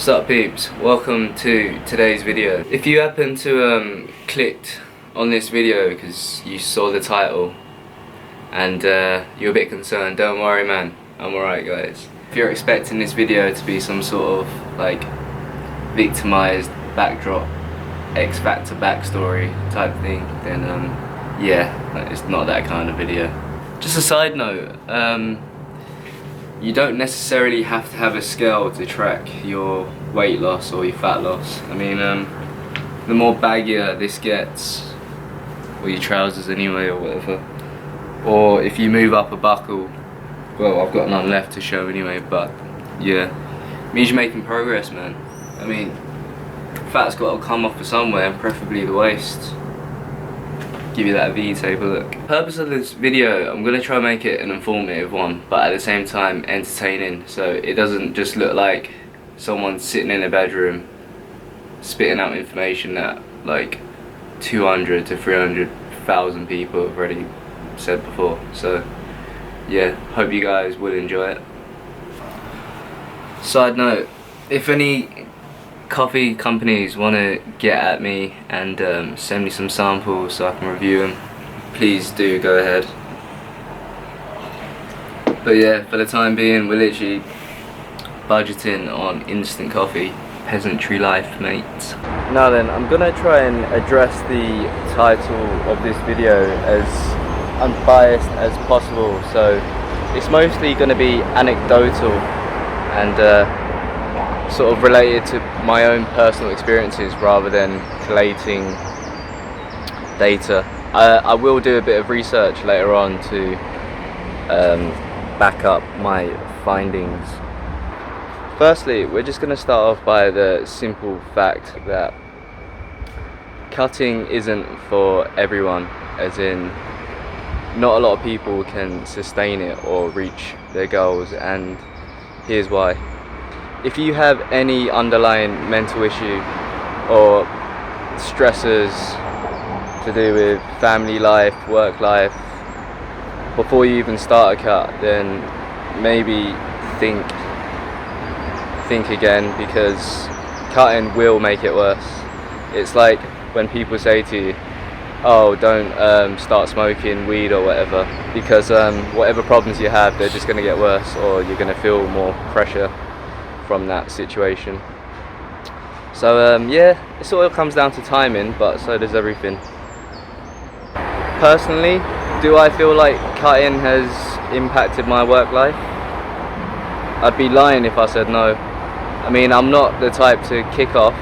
What's up peeps, welcome to today's video. If you happen to clicked on this video because you saw the title and you're a bit concerned, don't worry man, I'm alright guys. If you're expecting this video to be some sort of like victimized backdrop, X Factor backstory type thing, then yeah, it's not that kind of video. Just a side note, you don't necessarily have to have a scale to track your weight loss or your fat loss. I mean, the more baggier this gets, or your trousers anyway or whatever, or if you move up a buckle, well, I've got none left to show anyway, but yeah, it means you're making progress, man. I mean, fat's got to come off of somewhere, and preferably the waist. Give you that V, take a look. The purpose of this video, I'm going to try and make it an informative one, but at the same time entertaining, so it doesn't just look like someone sitting in a bedroom spitting out information that like 200 to 300,000 people have already said before. So yeah, hope you guys will enjoy it. Side note, if any coffee companies want to get at me and send me some samples so I can review them, please do go ahead. But yeah, for the time being we're literally budgeting on instant coffee, peasantry life mates. Now then, I'm gonna try and address the title of this video as unbiased as possible, so it's mostly going to be anecdotal and sort of related to my own personal experiences rather than collating data. I will do a bit of research later on to back up my findings. Firstly, we're just going to start off by the simple fact that cutting isn't for everyone, as in not a lot of people can sustain it or reach their goals, and here's why. If you have any underlying mental issue or stressors to do with family life, work life, before you even start a cut, then maybe think again, because cutting will make it worse. It's like when people say to you, oh, don't start smoking weed or whatever, because whatever problems you have, they're just going to get worse, or you're going to feel more pressure from that situation. So yeah, it sort of comes down to timing, but so does everything. Personally, do I feel like cutting has impacted my work life? I'd be lying if I said no. I mean, I'm not the type to kick off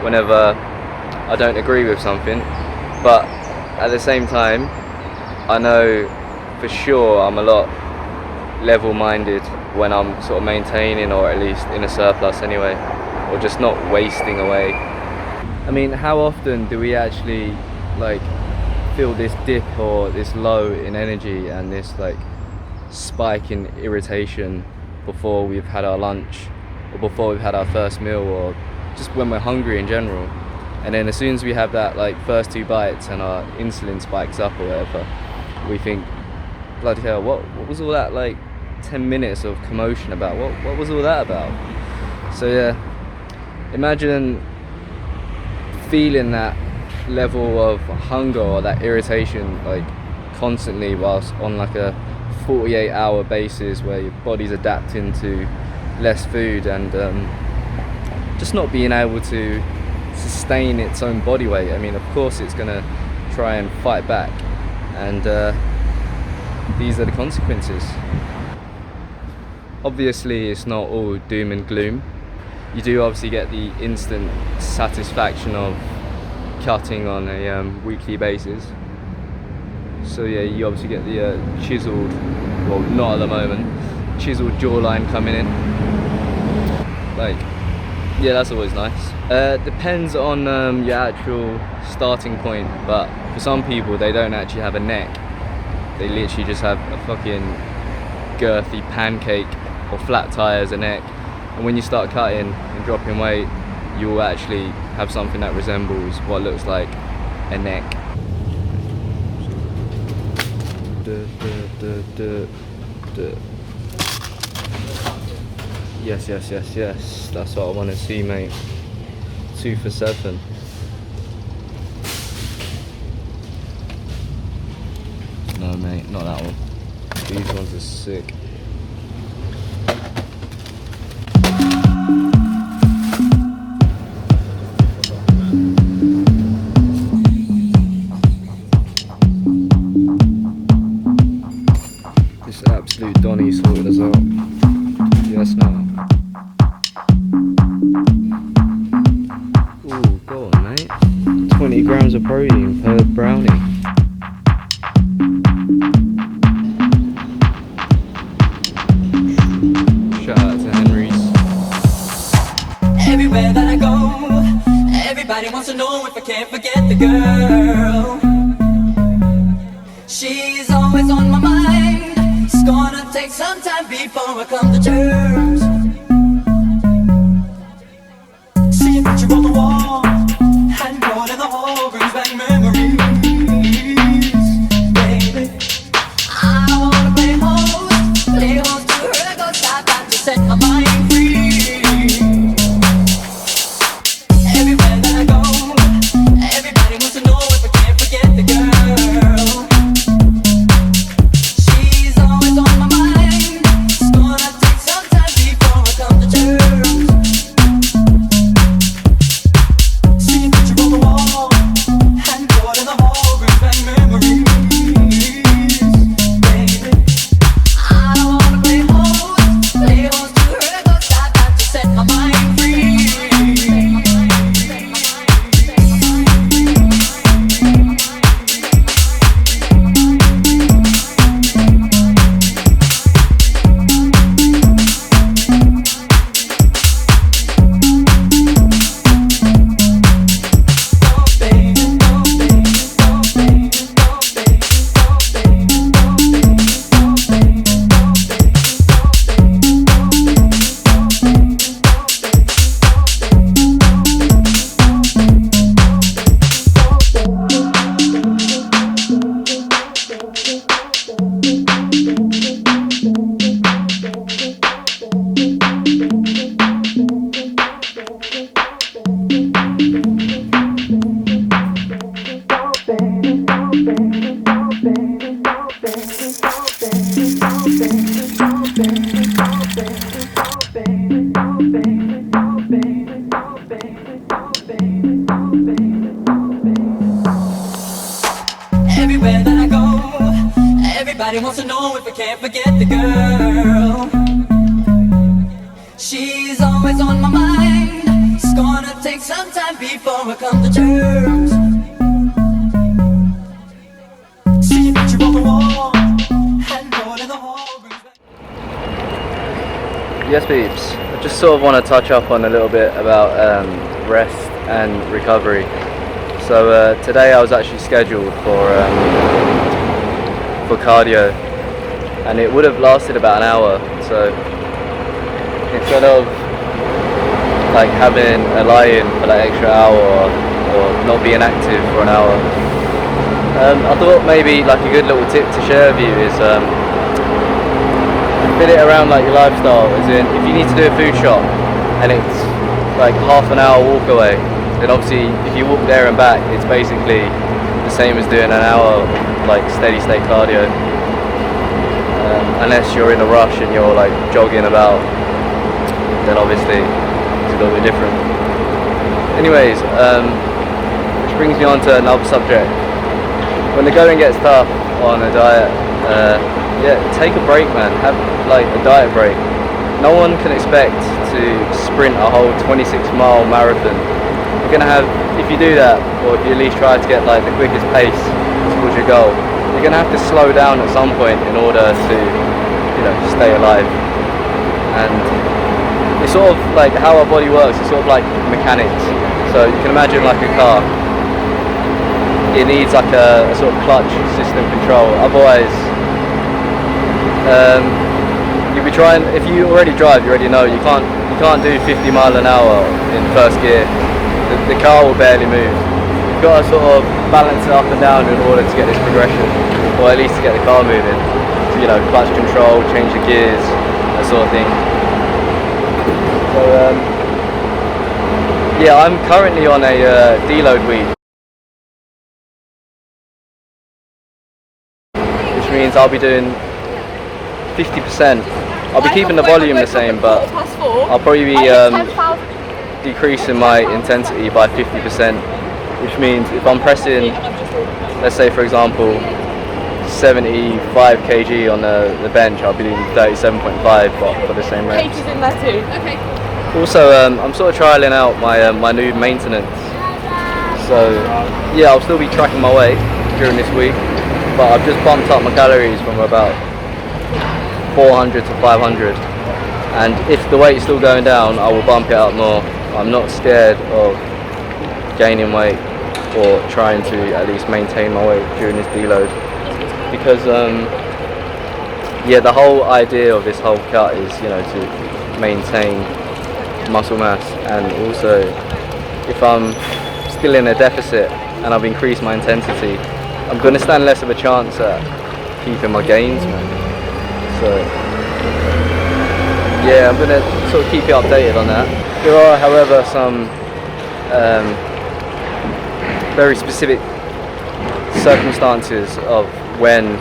whenever I don't agree with something, but at the same time, I know for sure I'm a lot level-minded when I'm sort of maintaining, or at least in a surplus anyway, or just not wasting away. I mean, how often do we actually like feel this dip or this low in energy and this like spike in irritation before we've had our lunch, or before we've had our first meal, or just when we're hungry in general? And then as soon as we have that like first two bites and our insulin spikes up or whatever, we think, bloody hell, what was all that like 10 minutes of commotion about? What was all that about? So yeah, imagine feeling that level of hunger or that irritation like constantly whilst on like a 48-hour basis, where your body's adapting to less food and just not being able to sustain its own body weight. I mean, of course it's gonna try and fight back, and these are the consequences. Obviously it's not all doom and gloom. You do obviously get the instant satisfaction of cutting on a weekly basis. So yeah, you obviously get the chiseled, well not at the moment, chiseled jawline coming in. Like, yeah, that's always nice. Depends on your actual starting point, but for some people they don't actually have a neck. They literally just have a fucking girthy pancake or flat tire as a neck. And when you start cutting and dropping weight, you will actually have something that resembles what looks like a neck. Yes, yes, yes, yes. That's what I want to see, mate. 2 for 7. No, mate, not that one. These ones are sick. This absolute Donny sorted us out. Yes, now. Ooh, go on, mate. 20 grams of protein per brownie. Shout out to Henry's. Everywhere that I go, everybody wants to know if I can't forget the girl. She's always on my mind. It's gonna take some time before I come to terms. See a picture on the wall, handball in the hall brings back memories. Baby, I wanna play host to her, go stop out to set my mind free. Everywhere that I go, everybody wants to know if I can't forget the girl. She's always on my mind. It's gonna take some time before I come to terms. See a picture on the wall, handball in the hall brings back memories. Baby, I wanna play host to her, go stop out to set my mind free. Everywhere that I go, everybody wants to know if I can't forget the girl. She's always on my mind. It's gonna take some time before I come to terms. See a picture on the wall, handball in the hall brings back. Yes, peeps. I just sort of want to touch up on a little bit about rest and recovery. So today I was actually scheduled for cardio, and it would have lasted about an hour. So instead of like having a lie-in for that extra hour or not being active for an hour, I thought maybe like a good little tip to share with you is fit it around like your lifestyle. As in, if you need to do a food shop and it's like half an hour walk away, then obviously if you walk there and back, it's basically the same as doing an hour like steady state cardio, unless you're in a rush and you're like jogging about, then obviously it's a little bit different. Anyways, which brings me on to another subject. When the going gets tough on a diet, take a break, man. Have like a diet break. No one can expect to sprint a whole 26-mile marathon. You're gonna have, if you do that, or if you at least try to get like the quickest pace towards your goal, you're gonna have to slow down at some point in order to, stay alive. And it's sort of like how our body works. It's sort of like mechanics. So you can imagine like a car. It needs like a sort of clutch system control. Otherwise, you'll be trying. If you already drive, you already know you can't do 50 mile an hour in first gear. The car will barely move. You've got to sort of balance it up and down in order to get this progression, or at least to get the car moving. So, clutch control, change the gears, that sort of thing. So yeah, I'm currently on a deload week, which means I'll be doing 50%. I'll be keeping the volume the same, but I'll probably be decreasing my intensity by 50%, which means if I'm pressing, let's say for example, 75 kg on the bench, I'll be doing 37.5 for the same reps. Kgs in there too. Okay. Also, I'm sort of trialing out my new maintenance. So yeah, I'll still be tracking my weight during this week, but I've just bumped up my calories from about 400 to 500. And if the weight's still going down, I will bump it up more. I'm not scared of gaining weight or trying to at least maintain my weight during this deload, because yeah, the whole idea of this whole cut is, you know, to maintain muscle mass, and also if I'm still in a deficit and I've increased my intensity, I'm going to stand less of a chance at keeping my gains, man. So yeah, I'm going to sort of keep you updated on that. There are, however, some very specific circumstances of when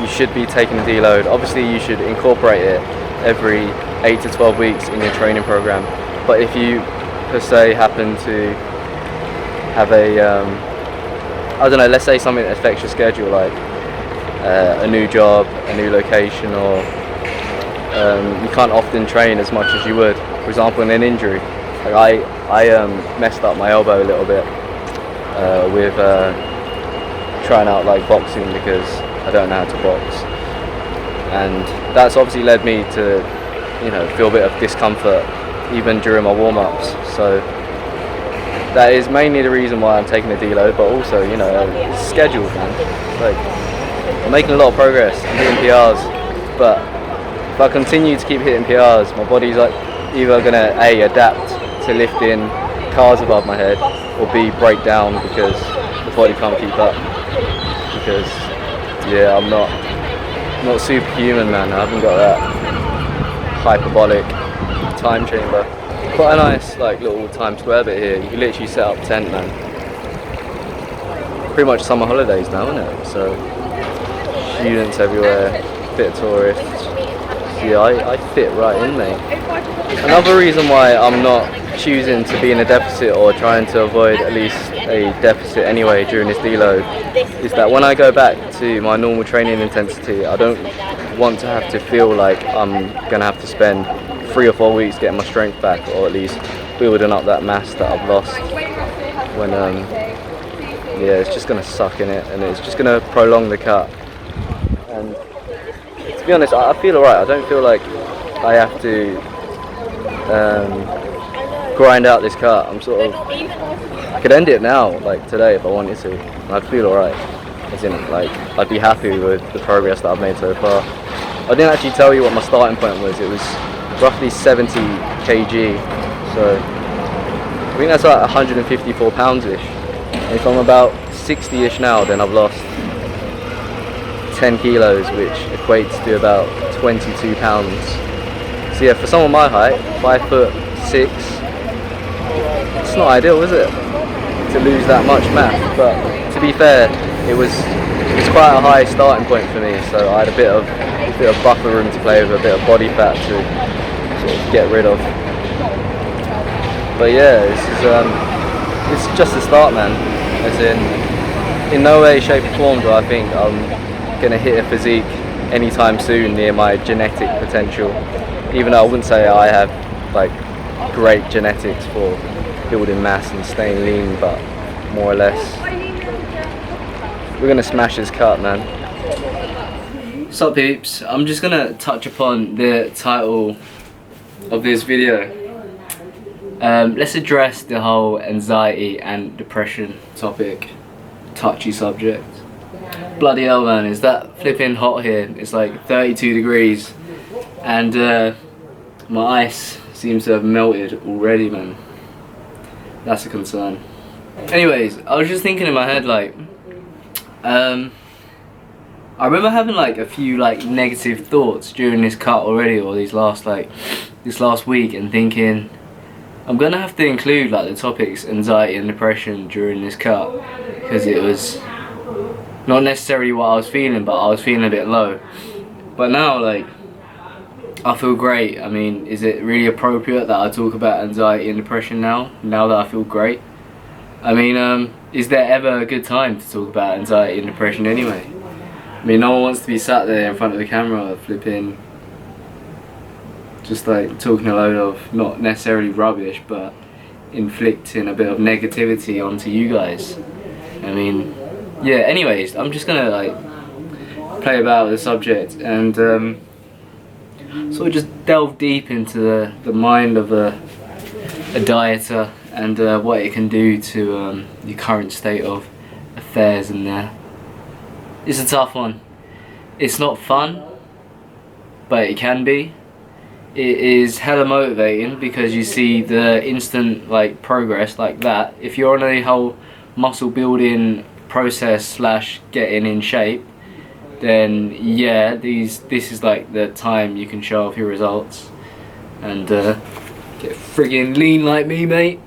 you should be taking a deload. Obviously you should incorporate it every 8 to 12 weeks in your training program, but if you per se happen to have a I don't know, let's say something that affects your schedule, like a new job, a new location, or you can't often train as much as you would, for example in an injury. Like I messed up my elbow a little bit with trying out like boxing, because I don't know how to box, and that's obviously led me to, you know, feel a bit of discomfort even during my warm-ups. So that is mainly the reason why I'm taking a deload, but also, you know, it's scheduled, man. Like, I'm making a lot of progress, I'm hitting PRs, but if I continue to keep hitting PRs, my body's like either gonna A, adapt to lifting cars above my head, or B, break down because the body can't keep up. Because yeah, I'm not superhuman, man. I haven't got that hyperbolic time chamber. Quite a nice like little Times Square bit here. You can literally set up tent, man. Pretty much summer holidays now, isn't it? So students everywhere, bit of tourists. So, yeah, I fit right in, mate. Another reason why I'm not choosing to be in a deficit, or trying to avoid at least a deficit anyway during this deload, is that when I go back to my normal training intensity, I don't want to have to feel like I'm gonna have to spend 3 or 4 weeks getting my strength back, or at least building up that mass that I've lost, when yeah, it's just gonna suck in it, and it's just gonna prolong the cut. And to be honest, I feel alright. I don't feel like I have to grind out this cut. I'm sort of, I could end it now, like today, if I wanted to, and I'd feel alright. As in, like, I'd be happy with the progress that I've made so far. I didn't actually tell you what my starting point was. It was roughly 70 kg, so I think that's like 154 pounds-ish. And if I'm about 60-ish now, then I've lost 10 kilos, which equates to about 22 pounds. So yeah, for someone my height, 5'6", it's not ideal, is it, to lose that much mass? But to be fair, it's quite a high starting point for me, so I had a bit of buffer room to play with, a bit of body fat to sort of get rid of. But yeah, this is just the start, man. As in no way, shape or form do I think I'm gonna hit a physique anytime soon near my genetic potential, even though I wouldn't say I have like great genetics for building mass and staying lean, but more or less we're gonna smash this cut, man. Sup peeps, I'm just gonna touch upon the title of this video. Let's address the whole anxiety and depression topic. Touchy subject. Bloody hell, man, is that flipping hot here. It's like 32 degrees, and my ice seems to have melted already, man. That's a concern. Anyways, I was just thinking in my head, like, I remember having like a few like negative thoughts during this cut already, or these last like this last week and thinking I'm gonna have to include like the topics anxiety and depression during this cut, because it was not necessarily what I was feeling, but I was feeling a bit low. But now, like, I feel great. I mean, is it really appropriate that I talk about anxiety and depression now that I feel great? I mean, is there ever a good time to talk about anxiety and depression anyway? I mean, no one wants to be sat there in front of the camera flipping, just like talking a load of, not necessarily rubbish, but inflicting a bit of negativity onto you guys. I mean, yeah, anyways, I'm just gonna like play about with the subject and sort of just delve deep into the mind of a dieter and what it can do to your current state of affairs in there. It's a tough one. It's not fun, but it can be. It is hella motivating because you see the instant like progress like that. If you're on a whole muscle building process slash getting in shape, then yeah, this is like the time you can show off your results and get friggin' lean like me, mate.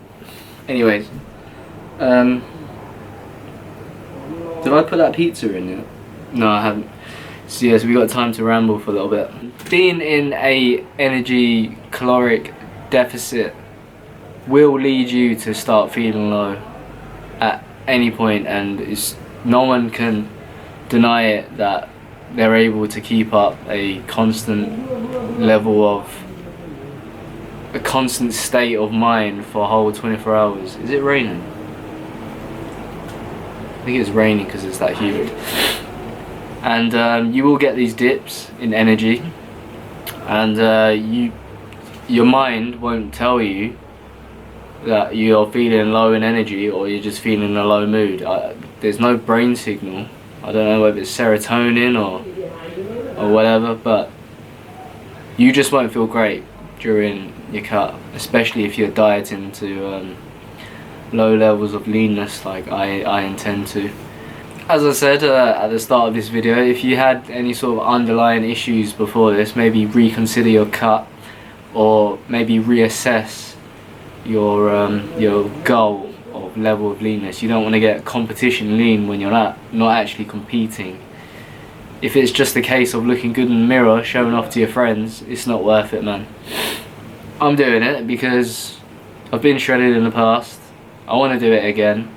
Anyways, did I put that pizza in yet? No, I haven't. So yes, we got time to ramble for a little bit. Being in a energy caloric deficit will lead you to start feeling low at any point, and no one can deny it that they're able to keep up a constant level of a constant state of mind for a whole 24 hours. Is it raining? I think it's raining because it's that humid. And you will get these dips in energy, and your mind won't tell you that you're feeling low in energy or you're just feeling in a low mood. There's no brain signal. I don't know whether it's serotonin or whatever, but you just won't feel great during your cut, especially if you're dieting to low levels of leanness like I intend to. As I said at the start of this video, if you had any sort of underlying issues before this, maybe reconsider your cut or maybe reassess your goal of level of leanness. You don't want to get competition lean when you're not actually competing. If it's just a case of looking good in the mirror, showing off to your friends, it's not worth it, man. I'm doing it because I've been shredded in the past. I want to do it again.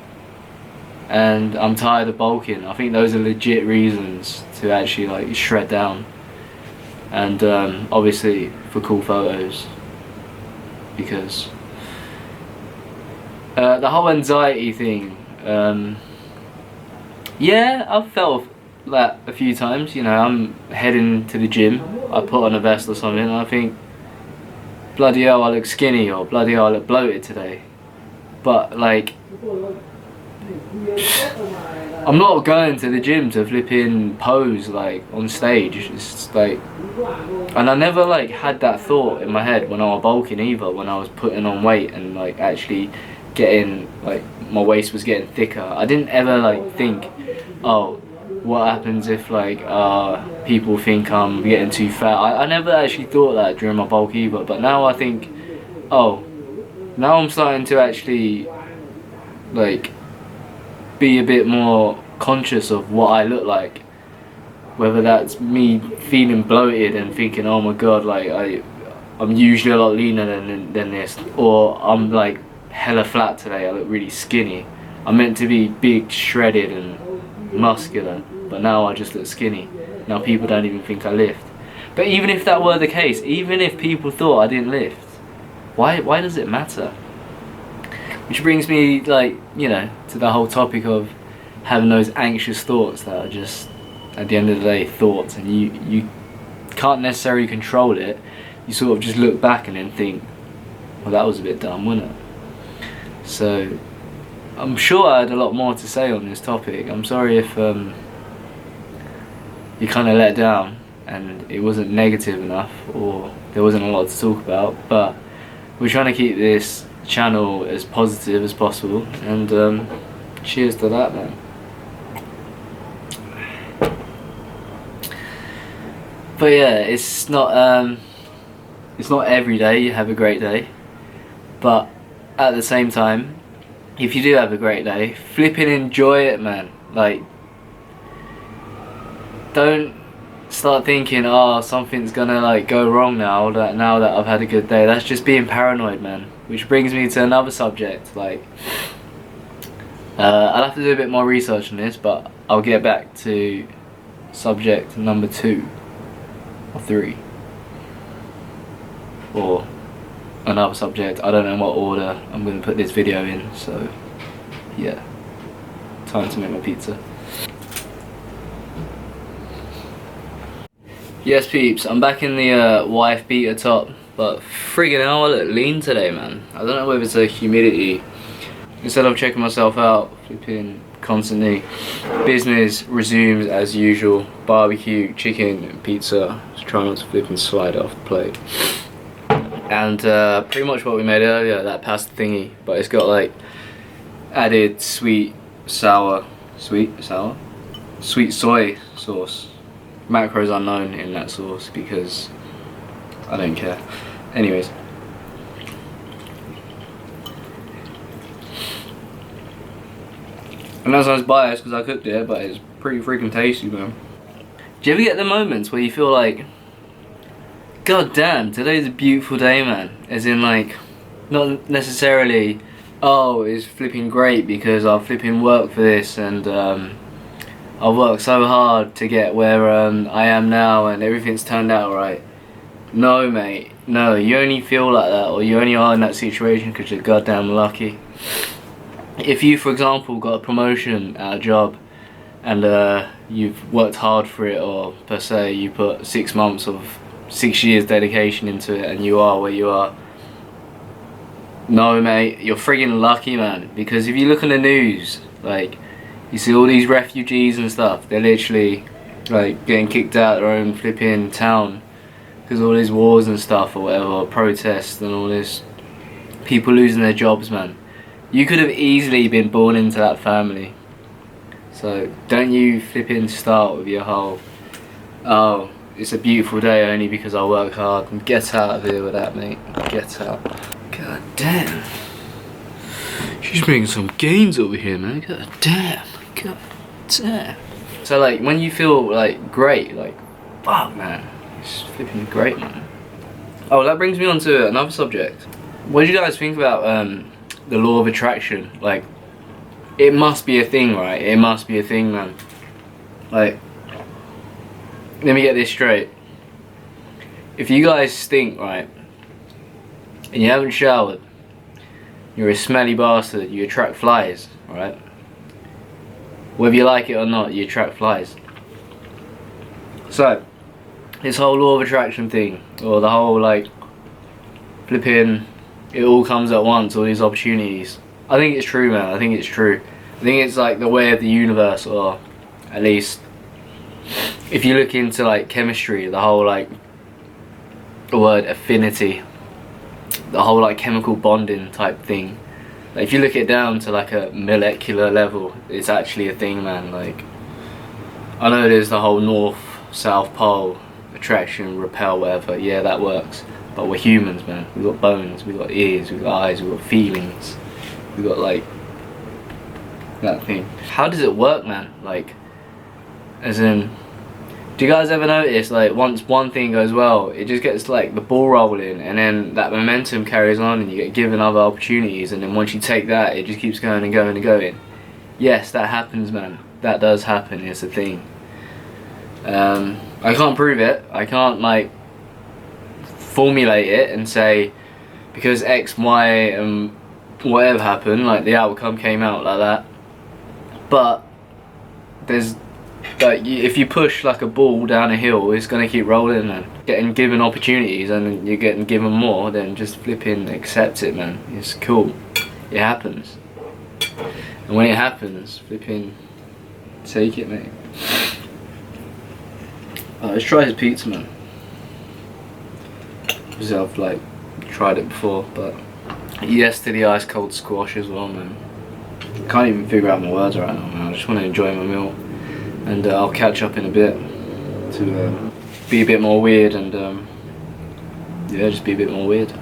And I'm tired of bulking. I think those are legit reasons to actually like shred down. And obviously for cool photos. Because the whole anxiety thing, yeah, I've felt that a few times. You know, I'm heading to the gym, I put on a vest or something and I think, bloody hell, I look skinny, or bloody hell, I look bloated today. But like, I'm not going to the gym to flipping pose like on stage. It's like, and I never like had that thought in my head when I was bulking either, when I was putting on weight and like actually getting, like, my waist was getting thicker. I didn't ever like think, oh, what happens if like people think I'm getting too fat. I never actually thought that during my bulk either, but now I think, oh, now I'm starting to actually like be a bit more conscious of what I look like, whether that's me feeling bloated and thinking, oh my god, like I'm usually a lot leaner than this, or I'm like hella flat today, I look really skinny. I'm meant to be big, shredded and muscular, but now I just look skinny. Now people don't even think I lift. But even if that were the case, even if people thought I didn't lift, why does it matter? Which brings me, like, you know, to the whole topic of having those anxious thoughts that are just, at the end of the day, thoughts, and you can't necessarily control it. You sort of just look back and then think, well, that was a bit dumb, wasn't it? So I'm sure I had a lot more to say on this topic. I'm sorry if you kind of let down and it wasn't negative enough, or there wasn't a lot to talk about, but we're trying to keep this channel as positive as possible, and cheers to that, man. But yeah, it's not it's not every day you have a great day, but at the same time, if you do have a great day, flipping enjoy it, man. Like, don't start thinking, oh, something's gonna like go wrong now that I've had a good day. That's just being paranoid, man. Which brings me to another subject. Like, I'll have to do a bit more research on this, but I'll get back to subject number 2 or 3 or another subject. I don't know what order I'm going to put this video in, so yeah, time to make my pizza. Yes peeps, I'm back in the wife beater top, but friggin' hell I look lean today, man. I don't know whether it's a humidity. Instead of checking myself out, flipping constantly, business resumes as usual. Barbecue, chicken, pizza. Just try not to flip and slide it off the plate. And pretty much what we made earlier, that pasta thingy, but it's got like added sweet soy sauce. Macros unknown in that sauce because I don't care. Anyways, and that sounds biased because I cooked it, but it's pretty freaking tasty, man. Do you ever get the moments where you feel like, god damn, today's a beautiful day, man? As in, like, not necessarily, oh, it's flipping great because I've flipping worked for this and I've worked so hard to get where I am now and everything's turned out right. No, mate, no, you only feel like that, or you only are in that situation because you're goddamn lucky. If you, for example, got a promotion at a job and you've worked hard for it, or per se you put 6 months of 6 years dedication into it and you are where you are, no mate, you're friggin' lucky, man. Because if you look on the news, like, you see all these refugees and stuff, they're literally like getting kicked out of their own flipping town because all these wars and stuff or whatever, protests and all this, people losing their jobs, man. You could have easily been born into that family. So don't you flipping start with your whole, oh, it's a beautiful day only because I work hard, and get out of here with that, mate. Get out. God damn. She's making some gains over here, man. God damn. God damn. So like when you feel like great, like fuck, man, it's flipping great, man. Oh, that brings me on to another subject. What do you guys think about the law of attraction? Like, it must be a thing, right? It must be a thing, man. Like, let me get this straight. If you guys stink, right, and you haven't showered, you're a smelly bastard, you attract flies, right? Whether you like it or not, you attract flies. So, this whole law of attraction thing, or the whole like flipping, it all comes at once, all these opportunities. I think it's true, man. I think it's true. I think it's like the way of the universe, or at least if you look into like chemistry, the whole like the word affinity, the whole like chemical bonding type thing. Like, if you look it down to like a molecular level, it's actually a thing, man. Like, I know there's the whole north, south pole, attraction, repel, whatever. Yeah, that works. But we're humans, man. We've got bones, we've got ears, we've got eyes, we've got feelings. We've got like that thing. How does it work, man? Like, as in, do you guys ever notice, like, once one thing goes well, it just gets like the ball rolling, and then that momentum carries on and you get given other opportunities, and then once you take that, it just keeps going and going and going. Yes, that happens, man. That does happen. It's a thing. I can't prove it. I can't like formulate it and say because X, Y, and whatever happened, like the outcome came out like that. But there's like, if you push like a ball down a hill, it's gonna keep rolling, and getting given opportunities and you're getting given more, then just flipping accept it, man. It's cool. It happens. And when it happens, flipping take it, mate. Let's try his pizza, man. Because I've like tried it before, but yes to the ice cold squash as well, man. I can't even figure out my words right now, man. I just want to enjoy my meal, and I'll catch up in a bit to be a bit more weird and Yeah, just be a bit more weird.